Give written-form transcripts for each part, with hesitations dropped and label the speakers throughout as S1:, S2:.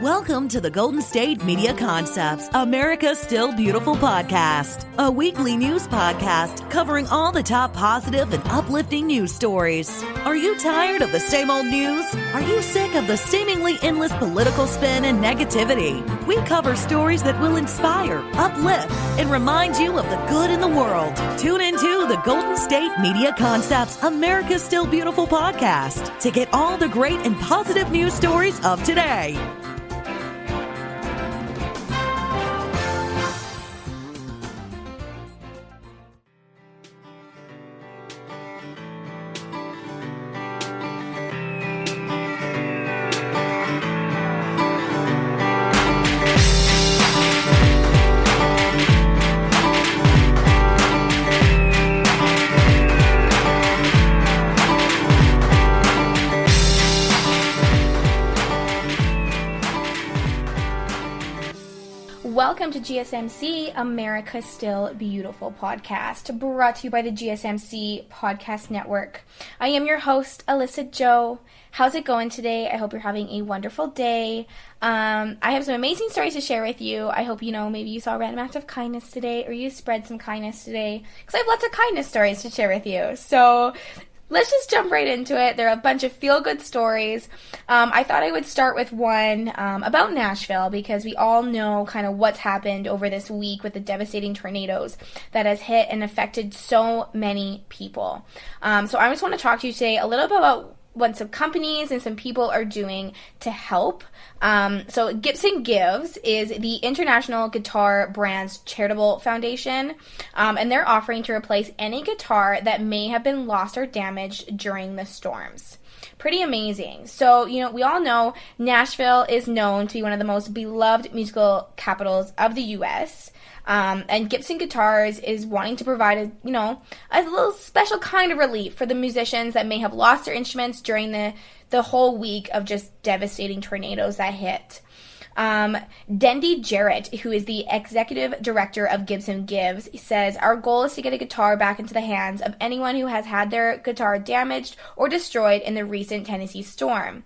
S1: Welcome to the Golden State Media Concepts, America's Still Beautiful podcast, a weekly news podcast covering all the top positive and uplifting news stories. Are you tired of the same old news? Are you sick of the seemingly endless political spin and negativity? We cover stories that will inspire, uplift, and remind you of the good in the world. Tune into the Golden State Media Concepts, America's Still Beautiful podcast to get all the great and positive news stories of today.
S2: Welcome to GSMC, America's Still Beautiful podcast, brought to you by the GSMC Podcast Network. I am your host, Alyssa Jo. How's it going today? I hope you're having a wonderful day. I have some amazing stories to share with you. I hope maybe you saw a random act of kindness today, or you spread some kindness today, because I have lots of kindness stories to share with you. So let's just jump right into it. There are a bunch of feel-good stories. I thought I would start with one about Nashville, because we all know kind of what's happened over this week with the devastating tornadoes that has hit and affected so many people. So I just want to talk to you today a little bit about what some companies and some people are doing to help. So Gibson Gives is the international guitar brand's charitable foundation, and they're offering to replace any guitar that may have been lost or damaged during the storms. Pretty amazing. So, we all know Nashville is known to be one of the most beloved musical capitals of the U.S., and Gibson Guitars is wanting to provide a little special kind of relief for the musicians that may have lost their instruments during the whole week of just devastating tornadoes that hit. Dendy Jarrett, who is the executive director of Gibson Gives, says, "Our goal is to get a guitar back into the hands of anyone who has had their guitar damaged or destroyed in the recent Tennessee storm."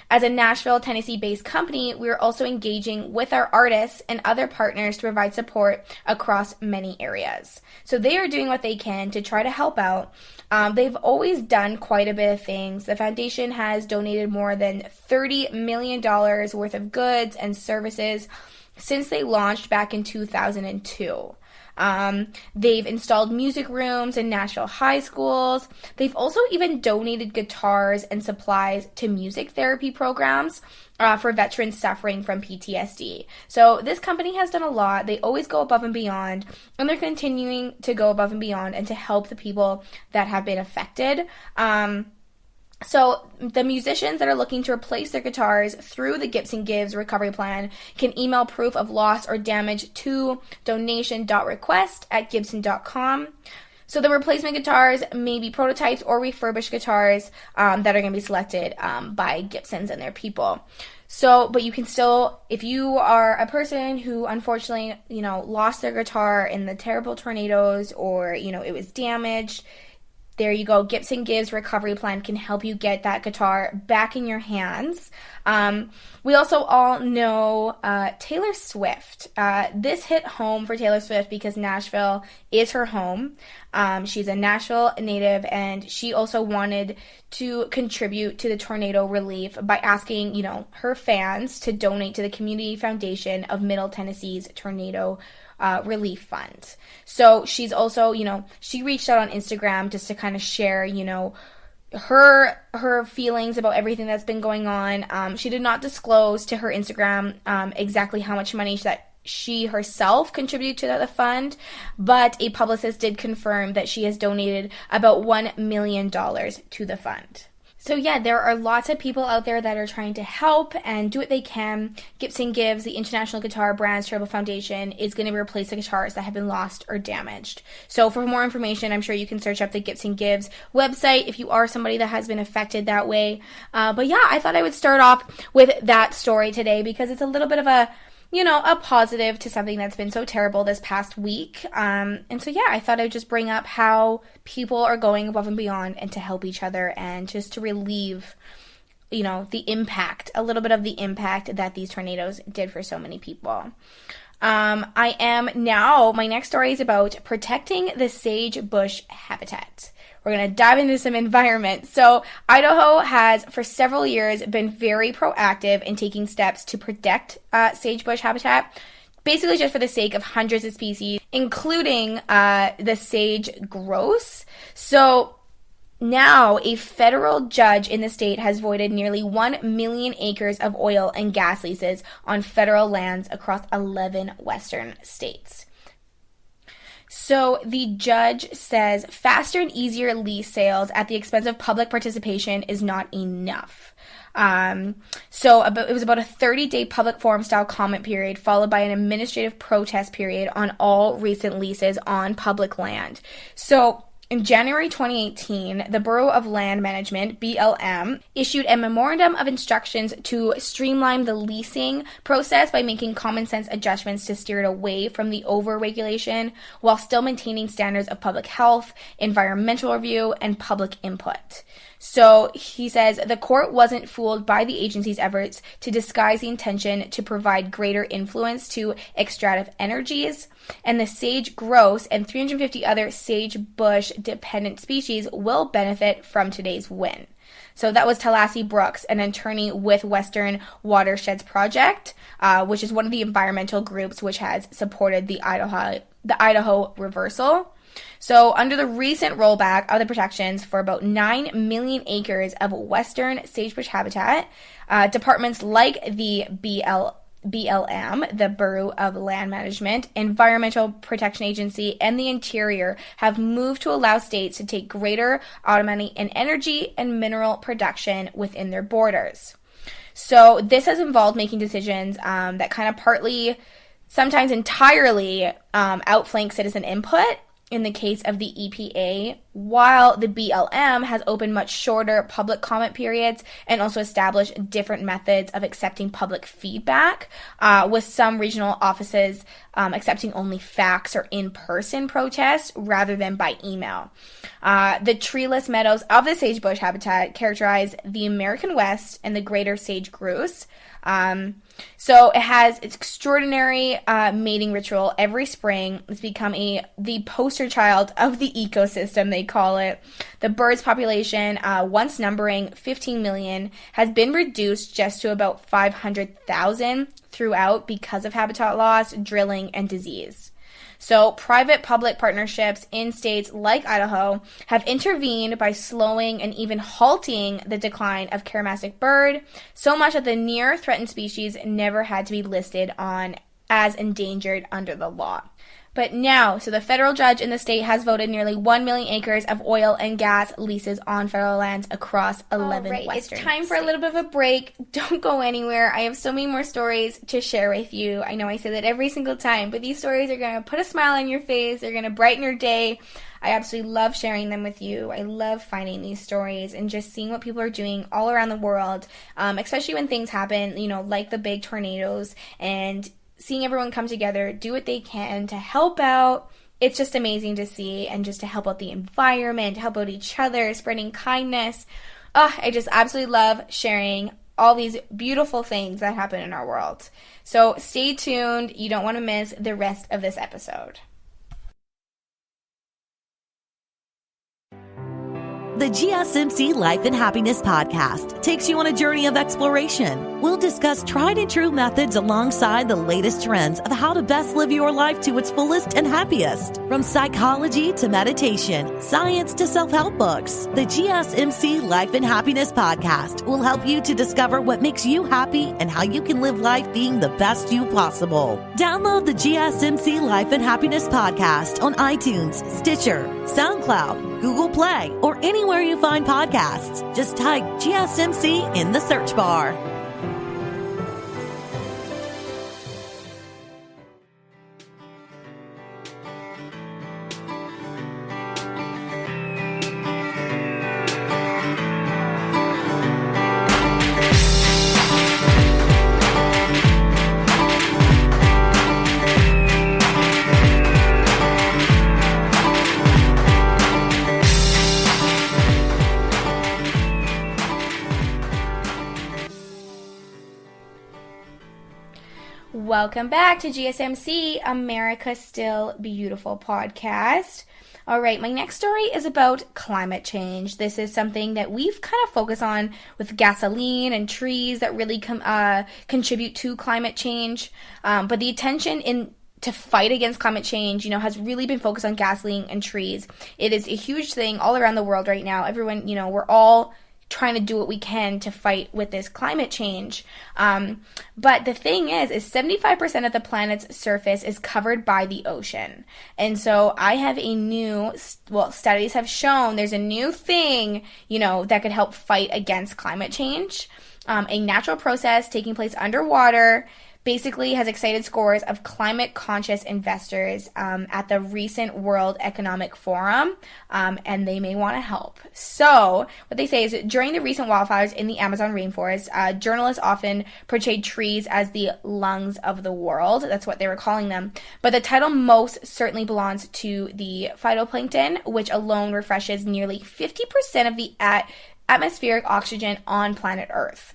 S2: As a Nashville, Tennessee-based company, we are also engaging with our artists and other partners to provide support across many areas. So they are doing what they can to try to help out. They've always done quite a bit of things. The foundation has donated more than $30 million worth of goods and services since they launched back in 2002. They've installed music rooms in Nashville high schools. They've also even donated guitars and supplies to music therapy programs for veterans suffering from PTSD. So this company has done a lot. They always go above and beyond, and they're continuing to go above and beyond and to help the people that have been affected. So the musicians that are looking to replace their guitars through the Gibson Gives recovery plan can email proof of loss or damage to donation.request@gibson.com. So the replacement guitars may be prototypes or refurbished guitars that are going to be selected by Gibsons and their people. So, but you can still, if you are a person who unfortunately, lost their guitar in the terrible tornadoes, or, it was damaged, there you go. Gibson Gives recovery plan can help you get that guitar back in your hands. We also all know Taylor Swift. This hit home for Taylor Swift because Nashville is her home. She's a Nashville native, and she also wanted to contribute to the tornado relief by asking, her fans to donate to the Community Foundation of Middle Tennessee's Tornado Relief Fund. So she's also, she reached out on Instagram just to kind of share, her feelings about everything that's been going on. She did not disclose to her Instagram exactly how much money that she herself contributed to the fund, but a publicist did confirm that she has donated about $1 million to the fund. So yeah, there are lots of people out there that are trying to help and do what they can. Gibson Gives, the international guitar brand's charitable foundation, is going to replace the guitars that have been lost or damaged. So for more information, I'm sure you can search up the Gibson Gives website if you are somebody that has been affected that way. But yeah, I thought I would start off with that story today because it's a little bit of a positive to something that's been so terrible this past week. And so, yeah, I thought I'd just bring up how people are going above and beyond and to help each other and just to relieve a little bit of the impact that these tornadoes did for so many people. My next story is about protecting the sagebrush habitat. We're going to dive into some environment. So Idaho has for several years been very proactive in taking steps to protect sagebrush habitat, basically just for the sake of hundreds of species, including the sage grouse. So now a federal judge in the state has voided nearly 1 million acres of oil and gas leases on federal lands across 11 western states. So the judge says faster and easier lease sales at the expense of public participation is not enough. It was about a 30-day public forum style comment period followed by an administrative protest period on all recent leases on public land. So in January 2018, the Bureau of Land Management, BLM, issued a memorandum of instructions to streamline the leasing process by making common sense adjustments to steer it away from the over-regulation while still maintaining standards of public health, environmental review, and public input. So he says the court wasn't fooled by the agency's efforts to disguise the intention to provide greater influence to extractive energies, and the sage grouse and 350 other sagebrush dependent species will benefit from today's win. So that was Tallahassee Brooks, an attorney with Western Watersheds Project, which is one of the environmental groups which has supported the Idaho reversal. So under the recent rollback of the protections for about 9 million acres of western sagebrush habitat, departments like the BLM, the Bureau of Land Management, Environmental Protection Agency, and the Interior have moved to allow states to take greater autonomy in energy and mineral production within their borders. So this has involved making decisions that kind of partly, sometimes entirely, outflank citizen input in the case of the EPA, while the BLM has opened much shorter public comment periods and also established different methods of accepting public feedback, with some regional offices accepting only fax or in-person protests rather than by email. The treeless meadows of the sagebrush habitat characterize the American West and the greater sage grouse. So it has its extraordinary mating ritual every spring. It's become the poster child of the ecosystem, they call it. The bird's population, once numbering 15 million, has been reduced just to about 500,000 throughout because of habitat loss, drilling, and disease. So private-public partnerships in states like Idaho have intervened by slowing and even halting the decline of Karamastic bird, so much that the near-threatened species never had to be listed on as endangered under the law. But now, so the federal judge in the state has voted nearly 1 million acres of oil and gas leases on federal lands across 11 western states. It's time for a little bit of a break. Don't go anywhere. I have so many more stories to share with you. I know I say that every single time, but these stories are going to put a smile on your face. They're going to brighten your day. I absolutely love sharing them with you. I love finding these stories and just seeing what people are doing all around the world, especially when things happen, like the big tornadoes, and seeing everyone come together, do what they can to help out. It's just amazing to see, and just to help out the environment, help out each other, spreading kindness. I just absolutely love sharing all these beautiful things that happen in our world. So stay tuned. You don't want to miss the rest of this episode.
S1: The GSMC Life and Happiness podcast takes you on a journey of exploration. We'll discuss tried and true methods alongside the latest trends of how to best live your life to its fullest and happiest. From psychology to meditation, science to self-help books, the GSMC Life and Happiness podcast will help you to discover what makes you happy and how you can live life being the best you possible. Download the GSMC Life and Happiness podcast on iTunes, Stitcher, SoundCloud, Google Play, or anywhere you find podcasts. Just type GSMC in the search bar.
S2: Welcome back to GSMC, America Still Beautiful podcast. All right, my next story is about climate change. This is something that we've kind of focused on with gasoline and trees that really contribute to climate change. But the attention to fight against climate change, has really been focused on gasoline and trees. It is a huge thing all around the world right now. Everyone, we're all trying to do what we can to fight with this climate change. But the thing is 75% of the planet's surface is covered by the ocean. And so I have studies have shown there's a new thing, that could help fight against climate change. A natural process taking place underwater basically has excited scores of climate-conscious investors at the recent World Economic Forum, and they may want to help. So what they say is during the recent wildfires in the Amazon rainforest, journalists often portrayed trees as the lungs of the world. That's what they were calling them. But the title most certainly belongs to the phytoplankton, which alone refreshes nearly 50% of the atmospheric oxygen on planet Earth.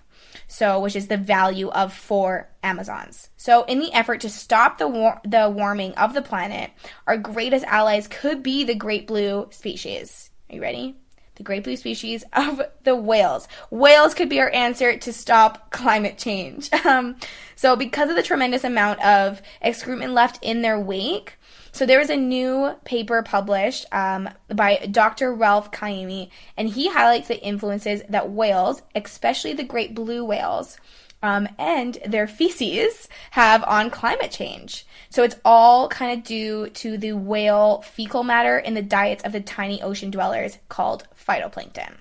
S2: So, which is the value of 4 Amazons. So, in the effort to stop the warming of the planet, our greatest allies could be the great blue species. Are you ready? The great blue species of the whales. Whales could be our answer to stop climate change. So, because of the tremendous amount of excrement left in their wake, so there was a new paper published by Dr. Ralph Kayami, and he highlights the influences that whales, especially the great blue whales, and their feces have on climate change. So it's all kind of due to the whale fecal matter in the diets of the tiny ocean dwellers called phytoplankton.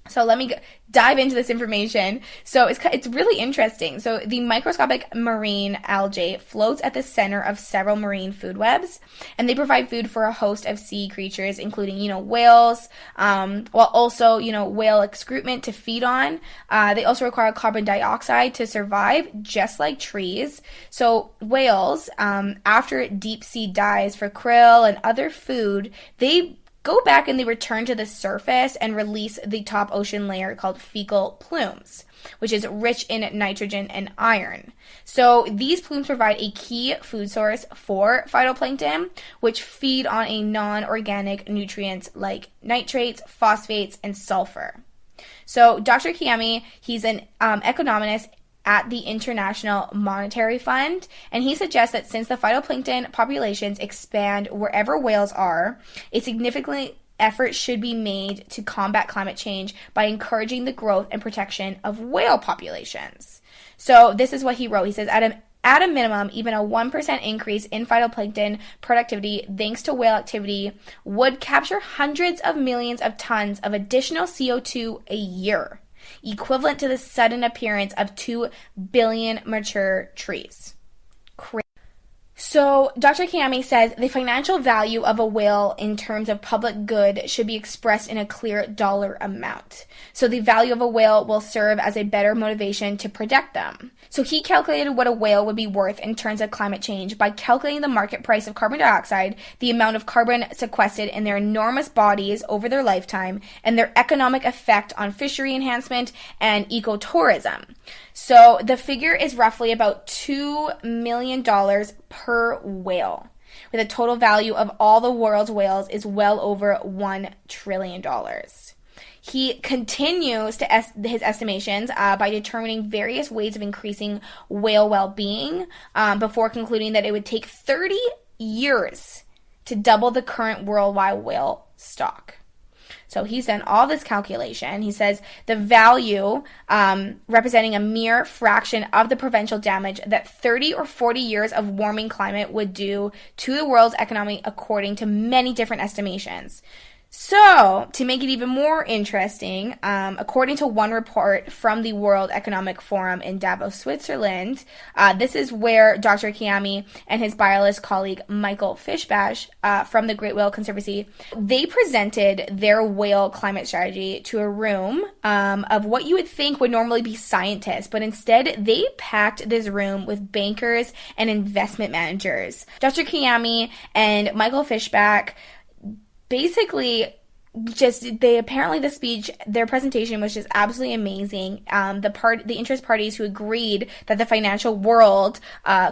S2: So let me dive into this information. So it's really interesting. So the microscopic marine algae floats at the center of several marine food webs, and they provide food for a host of sea creatures, including, whales, while also, whale excrement to feed on. They also require carbon dioxide to survive, just like trees. So whales, after deep sea dives for krill and other food, they go back and they return to the surface and release the top ocean layer called fecal plumes, which is rich in nitrogen and iron. So these plumes provide a key food source for phytoplankton, which feed on a non-organic nutrients like nitrates, phosphates, and sulfur. So Dr. Kayami, he's an economist at the International Monetary Fund, and he suggests that since the phytoplankton populations expand wherever whales are, a significant effort should be made to combat climate change by encouraging the growth and protection of whale populations. So this is what he wrote. He says, at a minimum, even a 1% increase in phytoplankton productivity thanks to whale activity would capture hundreds of millions of tons of additional CO2 a year, equivalent to the sudden appearance of 2 billion mature trees. So Dr. Kayami says the financial value of a whale in terms of public good should be expressed in a clear dollar amount. So the value of a whale will serve as a better motivation to protect them. So he calculated what a whale would be worth in terms of climate change by calculating the market price of carbon dioxide, the amount of carbon sequestered in their enormous bodies over their lifetime, and their economic effect on fishery enhancement and ecotourism. So the figure is roughly about $2 million per whale, with a total value of all the world's whales is well over $1 trillion. He continues to his estimations by determining various ways of increasing whale well-being before concluding that it would take 30 years to double the current worldwide whale stock. So he's done all this calculation. He says the value representing a mere fraction of the potential damage that 30 or 40 years of warming climate would do to the world's economy according to many different estimations. So, to make it even more interesting, according to one report from the World Economic Forum in Davos, Switzerland, this is where Dr. Kayami and his biologist colleague Michael Fischbach from the Great Whale Conservancy, they presented their whale climate strategy to a room of what you would think would normally be scientists, but instead they packed this room with bankers and investment managers. Dr. Kayami and Michael Fischbach basically their presentation was just absolutely amazing. The interest parties who agreed that the financial world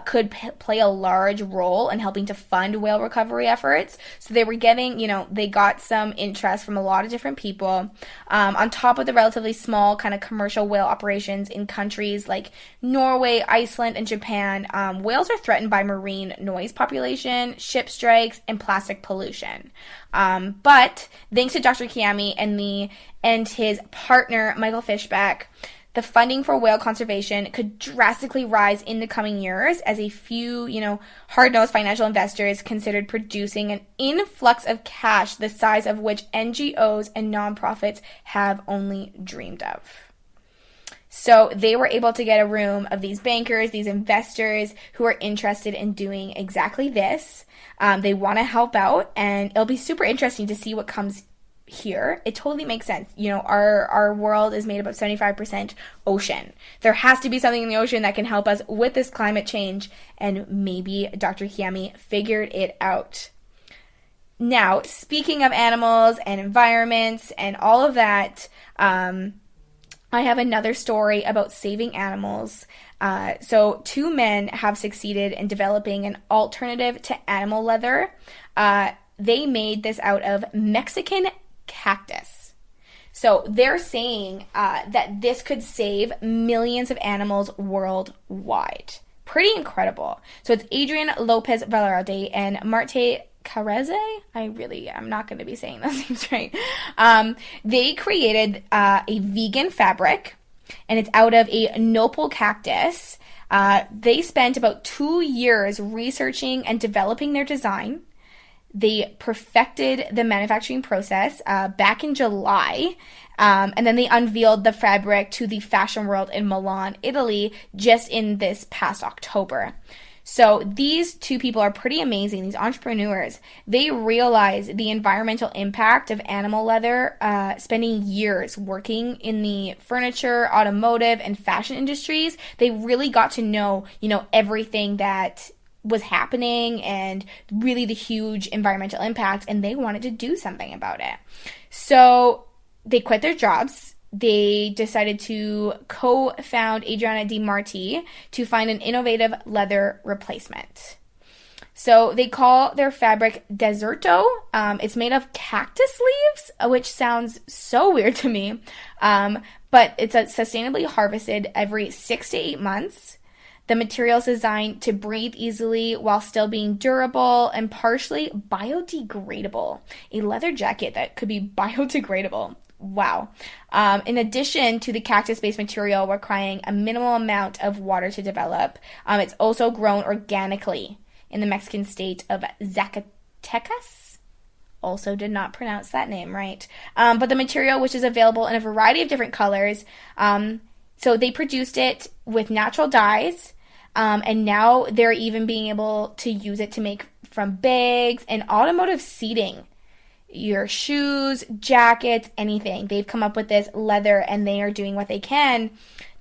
S2: could play a large role in helping to fund whale recovery efforts. So they were getting, they got some interest from a lot of different people. On top of the relatively small kind of commercial whale operations in countries like Norway, Iceland, and Japan, whales are threatened by marine noise population, ship strikes, and plastic pollution. But thanks to Dr. Kiami and his partner, Michael Fishback, the funding for whale conservation could drastically rise in the coming years as a few, hard-nosed financial investors considered producing an influx of cash the size of which NGOs and nonprofits have only dreamed of. So they were able to get a room of these bankers, these investors who are interested in doing exactly this. They want to help out, and it'll be super interesting to see what comes here. It totally makes sense. Our world is made up of 75% ocean. There has to be something in the ocean that can help us with this climate change, and maybe Dr. Kiami figured it out. Now, speaking of animals and environments and all of that, I have another story about saving animals. So 2 men have succeeded in developing an alternative to animal leather. They made this out of Mexican cactus. So they're saying that this could save millions of animals worldwide. Pretty incredible. So it's Adrian Lopez Velarde and Marte Careze? I'm not going to be saying those names right. They created a vegan fabric, and it's out of a nopal cactus. They spent about 2 years researching and developing their design. They perfected the manufacturing process back in July, and then they unveiled the fabric to the fashion world in Milan, Italy, just in this past October. So these 2 people are pretty amazing, these entrepreneurs. They realize the environmental impact of animal leather, spending years working in the furniture, automotive, and fashion industries. They really got to know, everything that was happening and really the huge environmental impact, and they wanted to do something about it. So they quit their jobs. They decided to co-found Adriana Di Marti to find an innovative leather replacement. So they call their fabric Deserto. It's made of cactus leaves, which sounds so weird to me. But it's sustainably harvested every 6 to 8 months. The material is designed to breathe easily while still being durable and partially biodegradable. A leather jacket that could be biodegradable. Wow. In addition to the cactus-based material requiring a minimal amount of water to develop, it's also grown organically in the Mexican state of Zacatecas. Also did not pronounce that name right. But the material, which is available in a variety of different colors, so they produced it with natural dyes, and now they're even being able to use it to make from bags and automotive seating. Your shoes, jackets, anything. They've come up with this leather, and they are doing what they can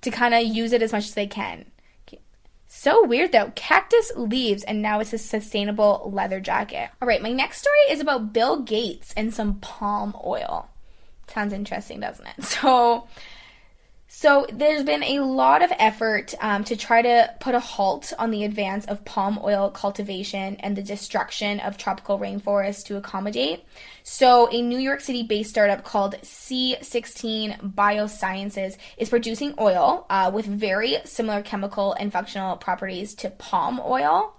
S2: to kind of use it as much as they can. So weird though. Cactus leaves, and now it's a sustainable leather jacket. All right, my next story is about Bill Gates and some palm oil. Sounds interesting, doesn't it? So there's been a lot of effort to try to put a halt on the advance of palm oil cultivation and the destruction of tropical rainforests to accommodate. So a New York City-based startup called C16 Biosciences is producing oil with very similar chemical and functional properties to palm oil.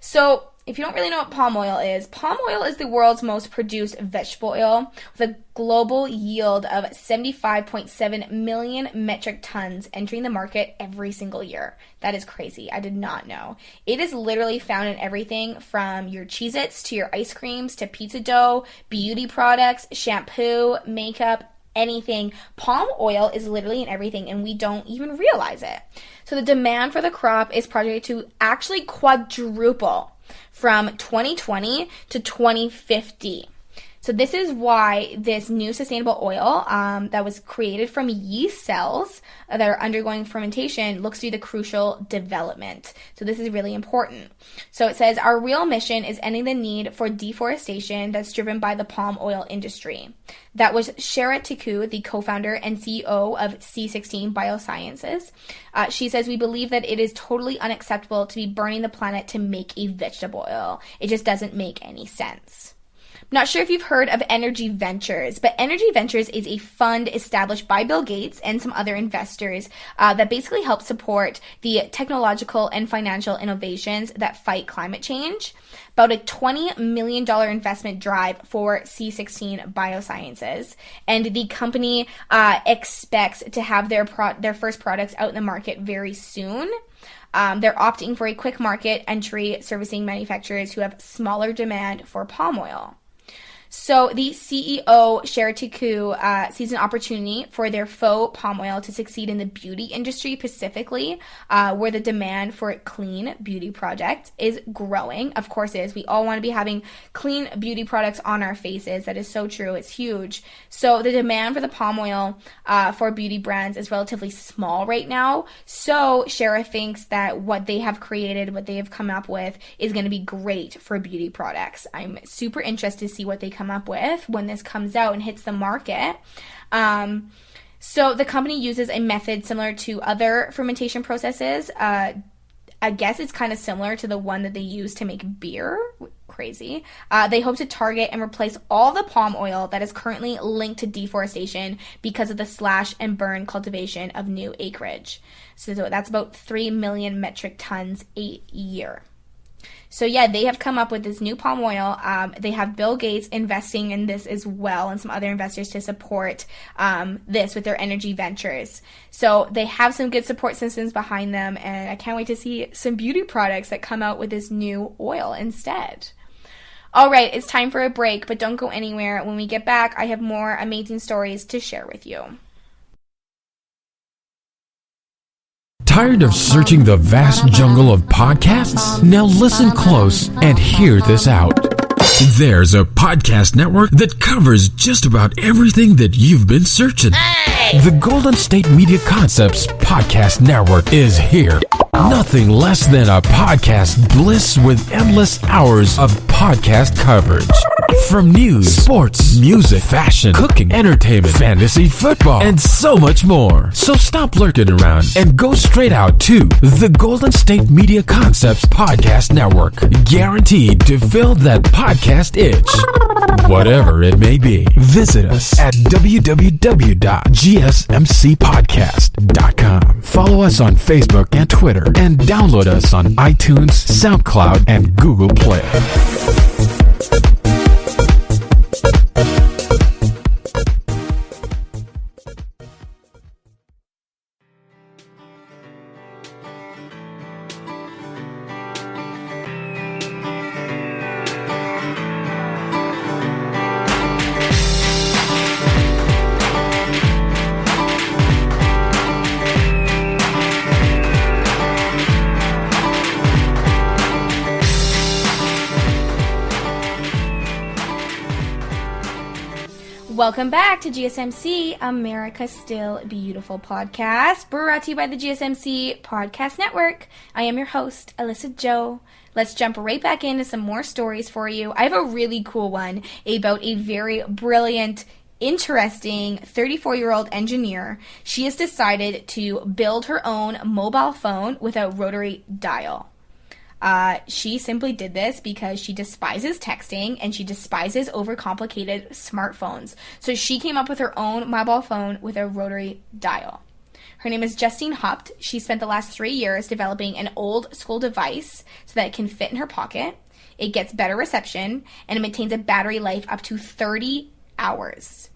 S2: So if you don't really know what palm oil is the world's most produced vegetable oil with a global yield of 75.7 million metric tons entering the market every single year. That is crazy. I did not know. It is literally found in everything from your Cheez-Its to your ice creams to pizza dough, beauty products, shampoo, makeup, anything. Palm oil is literally in everything, and we don't even realize it. So the demand for the crop is projected to actually quadruple from 2020 to 2050. So this is why this new sustainable oil that was created from yeast cells that are undergoing fermentation looks through the crucial development. So this is really important. So it says, our real mission is ending the need for deforestation that's driven by the palm oil industry. That was Shara Tiku, the co-founder and CEO of C16 Biosciences. She says, we believe that it is totally unacceptable to be burning the planet to make a vegetable oil. It just doesn't make any sense. Not sure if you've heard of Energy Ventures, but Energy Ventures is a fund established by Bill Gates and some other investors that basically help support the technological and financial innovations that fight climate change. About a $20 million investment drive for C16 Biosciences. And the company expects to have their first products out in the market very soon. They're opting for a quick market entry servicing manufacturers who have smaller demand for palm oil. So the CEO, Shara Tiku, sees an opportunity for their faux palm oil to succeed in the beauty industry specifically, where the demand for clean beauty products is growing. Of course it is. We all want to be having clean beauty products on our faces. That is so true. It's huge. So the demand for the palm oil for beauty brands is relatively small right now. So Shara thinks that what they have created, what they have come up with, is going to be great for beauty products. I'm super interested to see what they come up with when this comes out and hits the market. So the company uses a method similar to other fermentation processes. I guess it's kind of similar to the one that they use to make beer. Crazy. They hope to target and replace all the palm oil that is currently linked to deforestation because of the slash and burn cultivation of new acreage. So that's about 3 million metric tons a year. So yeah, they have come up with this new palm oil. They have Bill Gates investing in this as well and some other investors to support this with their energy ventures. So they have some good support systems behind them, and I can't wait to see some beauty products that come out with this new oil instead. All right, it's time for a break, but don't go anywhere. When we get back, I have more amazing stories to share with you.
S3: Tired of searching the vast jungle of podcasts? Now listen close and hear this out. There's a podcast network that covers just about everything that you've been searching. Hey! The Golden State Media Concepts Podcast Network is here. Nothing less than a podcast bliss with endless hours of podcast coverage. From news, sports, music, fashion, cooking, entertainment, fantasy, football, and so much more. So stop lurking around and go straight out to the Golden State Media Concepts Podcast Network. Guaranteed to fill that podcast itch. Whatever it may be. Visit us at www.gsmcpodcast.com. Follow us on Facebook and Twitter, and download us on iTunes, SoundCloud, and Google Play.
S2: Welcome back to GSMC, America's Still Beautiful podcast, brought to you by the GSMC Podcast Network. I am your host, Alyssa Jo. Let's jump right back into some more stories for you. I have a really cool one about a very brilliant, interesting 34-year-old engineer. She has decided to build her own mobile phone with a rotary dial. She simply did this because she despises texting and she despises overcomplicated smartphones. So she came up with her own mobile phone with a rotary dial. Her name is Justine Hupt. She spent the last 3 years developing an old school device so that it can fit in her pocket. It gets better reception and it maintains a battery life up to 30 hours.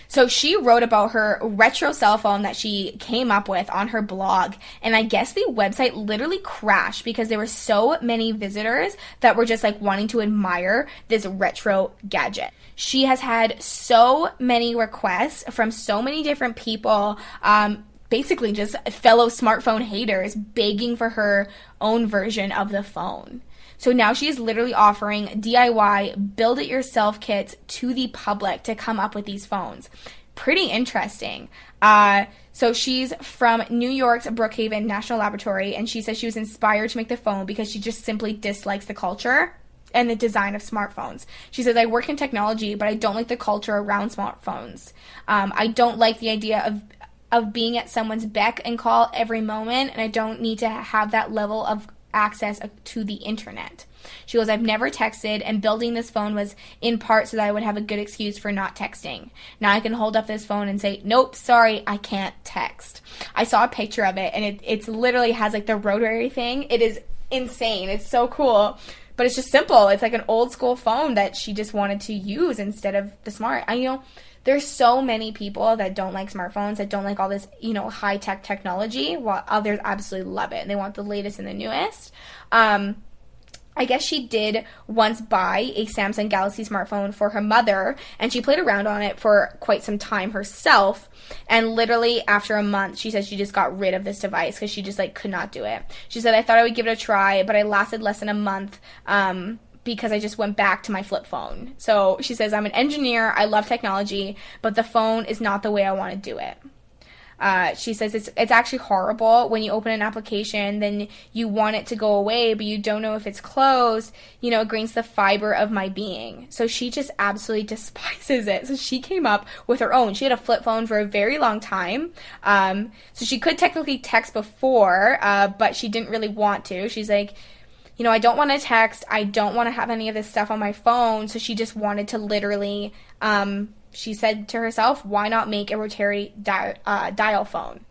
S2: So she wrote about her retro cell phone that she came up with on her blog, and I guess the website literally crashed because there were so many visitors that were just like wanting to admire this retro gadget. She has had so many requests from so many different people, basically just fellow smartphone haters begging for her own version of the phone. So now she is literally offering DIY, build-it-yourself kits to the public to come up with these phones. Pretty interesting. So she's from New York's Brookhaven National Laboratory, and she says she was inspired to make the phone because she just simply dislikes the culture and the design of smartphones. She says, I work in technology, but I don't like the culture around smartphones. I don't like the idea of being at someone's beck and call every moment, and I don't need to have that level of access to the internet. She goes, I've never texted, and building this phone was in part so that I would have a good excuse for not texting. Now I can hold up this phone and say, nope, sorry, I can't text. I saw a picture of it, and it's literally has like the rotary thing. It is insane. It's so cool. But it's just simple. It's like an old school phone that she just wanted to use instead of the smart. There's so many people that don't like smartphones, that don't like all this, high-tech technology, while others absolutely love it, and they want the latest and the newest. I guess she did once buy a Samsung Galaxy smartphone for her mother, and she played around on it for quite some time herself, and literally after a month, she said she just got rid of this device because she just, could not do it. She said, I thought I would give it a try, but I lasted less than a month, because I just went back to my flip phone. So she says, I'm an engineer, I love technology, but the phone is not the way I want to do it. She says it's actually horrible when you open an application, then you want it to go away, but you don't know if it's closed. It grains the fiber of my being. So she just absolutely despises it. So she came up with her own. She had a flip phone for a very long time. So she could technically text before, but she didn't really want to. She's like, I don't want to text. I don't want to have any of this stuff on my phone. So she just wanted to literally, she said to herself, why not make a rotary dial phone?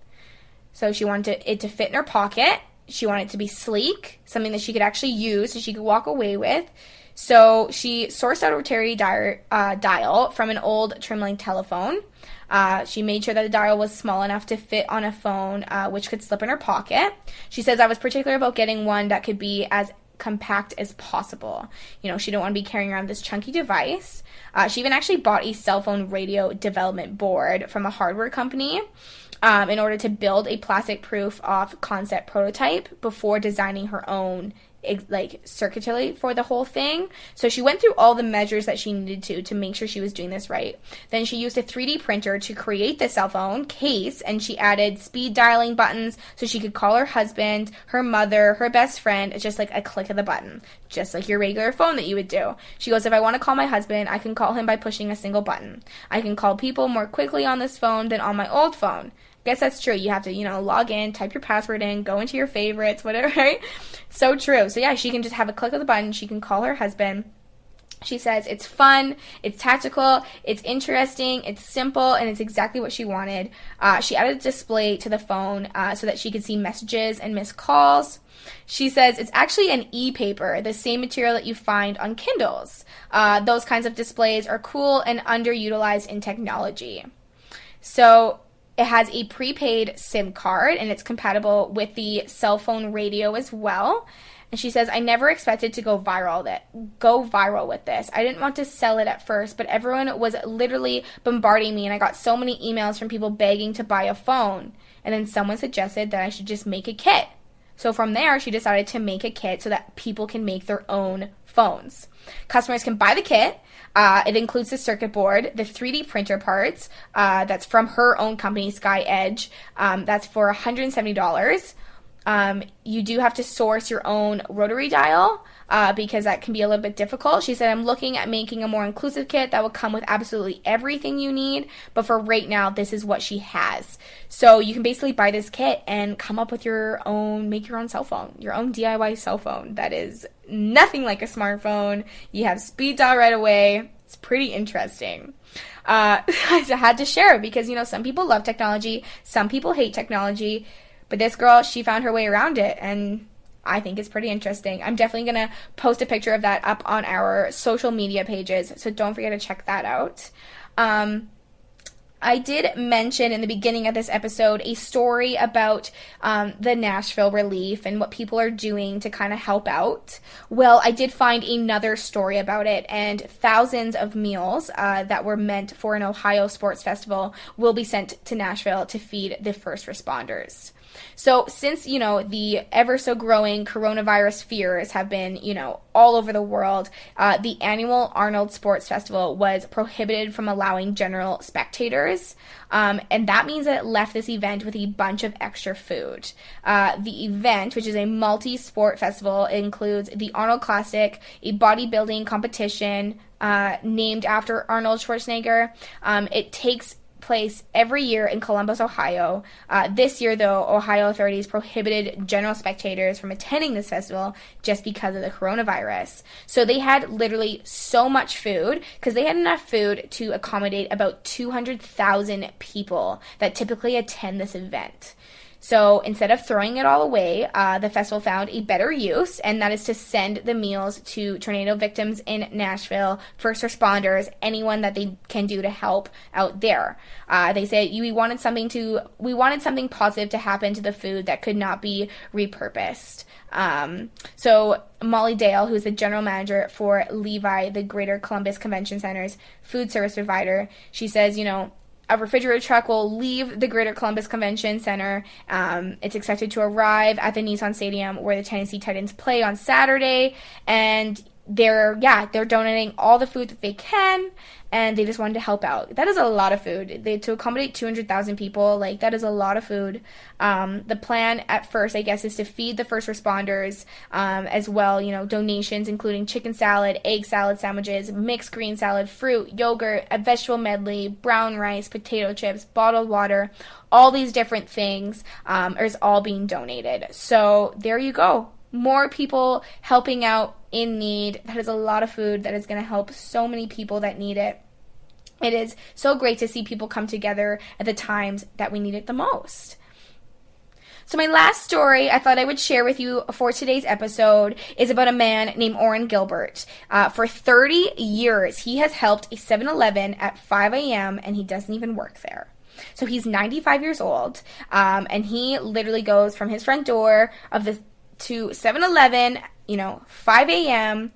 S2: So she wanted it to fit in her pocket. She wanted it to be sleek, something that she could actually use, so she could walk away with. So she sourced out a rotary dial from an old trimline telephone. She made sure that the dial was small enough to fit on a phone, which could slip in her pocket. She says, I was particular about getting one that could be as compact as possible. She didn't want to be carrying around this chunky device. She even actually bought a cell phone radio development board from a hardware company in order to build a plastic proof of concept prototype before designing her own circuitry for the whole thing. So she went through all the measures that she needed to make sure she was doing this right. Then she used a 3D printer to create the cell phone case, and she added speed dialing buttons so she could call her husband, her mother, her best friend. It's just like a click of the button, just like your regular phone that you would do. She goes, if I want to call my husband, I can call him by pushing a single button. I can call people more quickly on this phone than on my old phone. Guess that's true. You have to, log in, type your password in, go into your favorites, whatever, right? So true. So yeah, she can just have a click of the button. She can call her husband. She says it's fun, it's tactical, it's interesting, it's simple, and it's exactly what she wanted. She added a display to the phone so that she could see messages and missed calls. She says it's actually an e-paper, the same material that you find on Kindles. Those kinds of displays are cool and underutilized in technology. So it has a prepaid SIM card, and it's compatible with the cell phone radio as well. And she says, I never expected to go viral with this. I didn't want to sell it at first, but everyone was literally bombarding me, and I got so many emails from people begging to buy a phone. And then someone suggested that I should just make a kit. So from there, she decided to make a kit so that people can make their own phones. Customers can buy the kit. It includes the circuit board, the 3D printer parts, that's from her own company, Sky Edge. That's for $170. You do have to source your own rotary dial because that can be a little bit difficult. She said, I'm looking at making a more inclusive kit that will come with absolutely everything you need, but for right now, this is what she has. So you can basically buy this kit and come up with make your own cell phone, your own DIY cell phone that is nothing like a smartphone. You have speed dial right away. It's pretty interesting. I had to share it because, some people love technology, some people hate technology, but this girl, she found her way around it, and I think it's pretty interesting. I'm definitely going to post a picture of that up on our social media pages, so don't forget to check that out. I did mention in the beginning of this episode a story about the Nashville relief and what people are doing to kind of help out. Well, I did find another story about it, and thousands of meals that were meant for an Ohio sports festival will be sent to Nashville to feed the first responders. So since, the ever so growing coronavirus fears have been, all over the world, the annual Arnold Sports Festival was prohibited from allowing general spectators. And that means that it left this event with a bunch of extra food. The event, which is a multi-sport festival, includes the Arnold Classic, a bodybuilding competition named after Arnold Schwarzenegger. It takes place every year in Columbus, Ohio. This year, though, Ohio authorities prohibited general spectators from attending this festival just because of the coronavirus. So they had literally so much food, because they had enough food to accommodate about 200,000 people that typically attend this event. So instead of throwing it all away, the festival found a better use, and that is to send the meals to tornado victims in Nashville, first responders, anyone that they can do to help out there. They said we wanted something positive to happen to the food that could not be repurposed. So Molly Dale, who's the general manager for Levi, the Greater Columbus Convention Center's food service provider, she says, a refrigerator truck will leave the Greater Columbus Convention Center. It's expected to arrive at the Nissan Stadium where the Tennessee Titans play on Saturday. And they're donating all the food that they can, and they just wanted to help out. That is a lot of food. To accommodate 200,000 people, that is a lot of food. The plan at first, I guess, is to feed the first responders as well, donations including chicken salad, egg salad sandwiches, mixed green salad, fruit, yogurt, a vegetable medley, brown rice, potato chips, bottled water, all these different things is all being donated. So there you go. More people helping out in need. That is a lot of food that is going to help so many people that need it. It is so great to see people come together at the times that we need it the most. So my last story I thought I would share with you for today's episode is about a man named Orrin Gilbert. For 30 years, he has helped a 7-Eleven at 5 a.m. and he doesn't even work there. So he's 95 years old, and he literally goes from his front door to 7-Eleven, 5 a.m.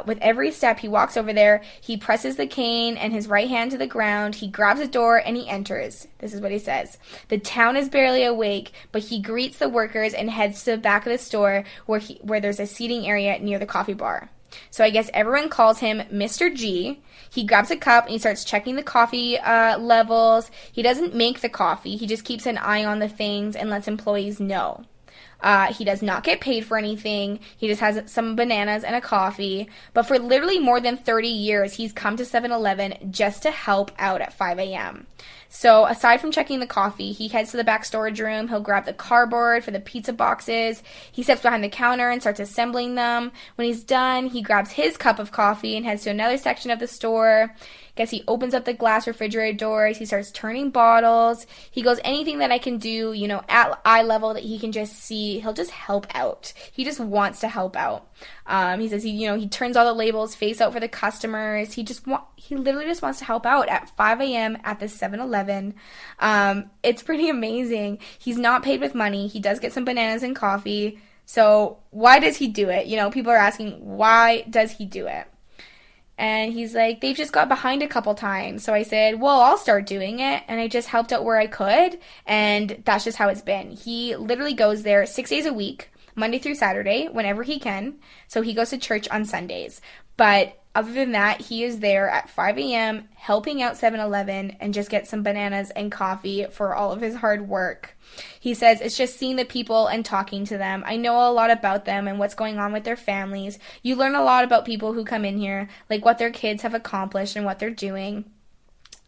S2: With every step he walks over there, he presses the cane and his right hand to the ground. He grabs a door and he enters. This is what he says. The town is barely awake, but he greets the workers and heads to the back of the store where there's a seating area near the coffee bar. So I guess everyone calls him Mr. G. He grabs a cup and he starts checking the coffee levels. He doesn't make the coffee. He just keeps an eye on the things and lets employees know. He does not get paid for anything. He just has some bananas and a coffee. But for literally more than 30 years, he's come to 7-Eleven just to help out at 5 a.m. So aside from checking the coffee, he heads to the back storage room. He'll grab the cardboard for the pizza boxes. He steps behind the counter and starts assembling them. When he's done, he grabs his cup of coffee and heads to another section of the store. Guess he opens up the glass refrigerator doors. He starts turning bottles. He goes, anything that I can do, at eye level that he can just see, he'll just help out. He just wants to help out. He says he turns all the labels face out for the customers. He literally just wants to help out at 5 a.m. at the 7-Eleven. It's pretty amazing. He's not paid with money. He does get some bananas and coffee. So why does he do it? People are asking, why does he do it? And he's like, they've just got behind a couple times. So I said, well, I'll start doing it. And I just helped out where I could. And that's just how it's been. He literally goes there 6 days a week, Monday through Saturday, whenever he can. So he goes to church on Sundays. But other than that, he is there at 5 a.m. helping out 7-Eleven and just get some bananas and coffee for all of his hard work. He says, it's just seeing the people and talking to them. I know a lot about them and what's going on with their families. You learn a lot about people who come in here, like what their kids have accomplished and what they're doing.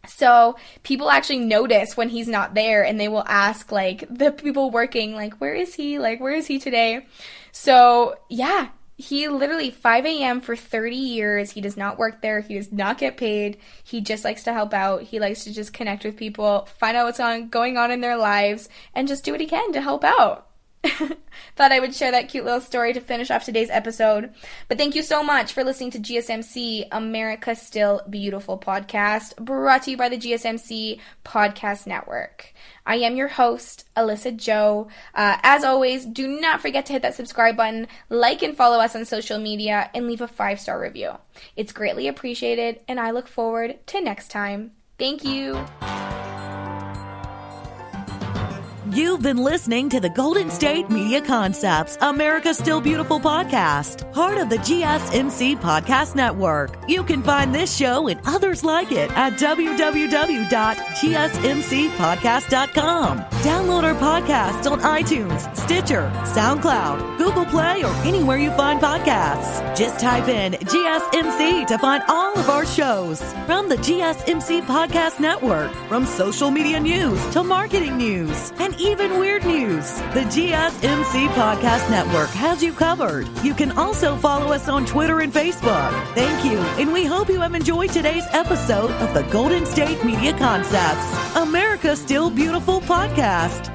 S2: So people actually notice when he's not there, and they will ask, the people working, where is he? Where is he today? So, yeah. He literally 5 a.m. for 30 years. He does not work there. He does not get paid. He just likes to help out. He likes to just connect with people, find out what's going on in their lives, and just do what he can to help out. Thought I would share that cute little story to finish off today's episode. But thank you so much for listening to GSMC, America's Still Beautiful podcast, brought to you by the GSMC Podcast Network. I am your host, Alyssa Jo. As always, do not forget to hit that subscribe button, like and follow us on social media, and leave a 5-star review. It's greatly appreciated, and I look forward to next time. Thank you.
S1: You've been listening to the Golden State Media Concepts, America's Still Beautiful podcast, part of the GSMC Podcast Network. You can find this show and others like it at www.gsmcpodcast.com. Download our podcasts on iTunes, Stitcher, SoundCloud, Google Play, or anywhere you find podcasts. Just type in GSMC to find all of our shows. From the GSMC Podcast Network, from social media news to marketing news, and even weird news, the GSMC Podcast Network has you covered. You can also follow us on Twitter and Facebook. Thank you, and we hope you have enjoyed today's episode of the Golden State Media Concepts, America's Still Beautiful podcast.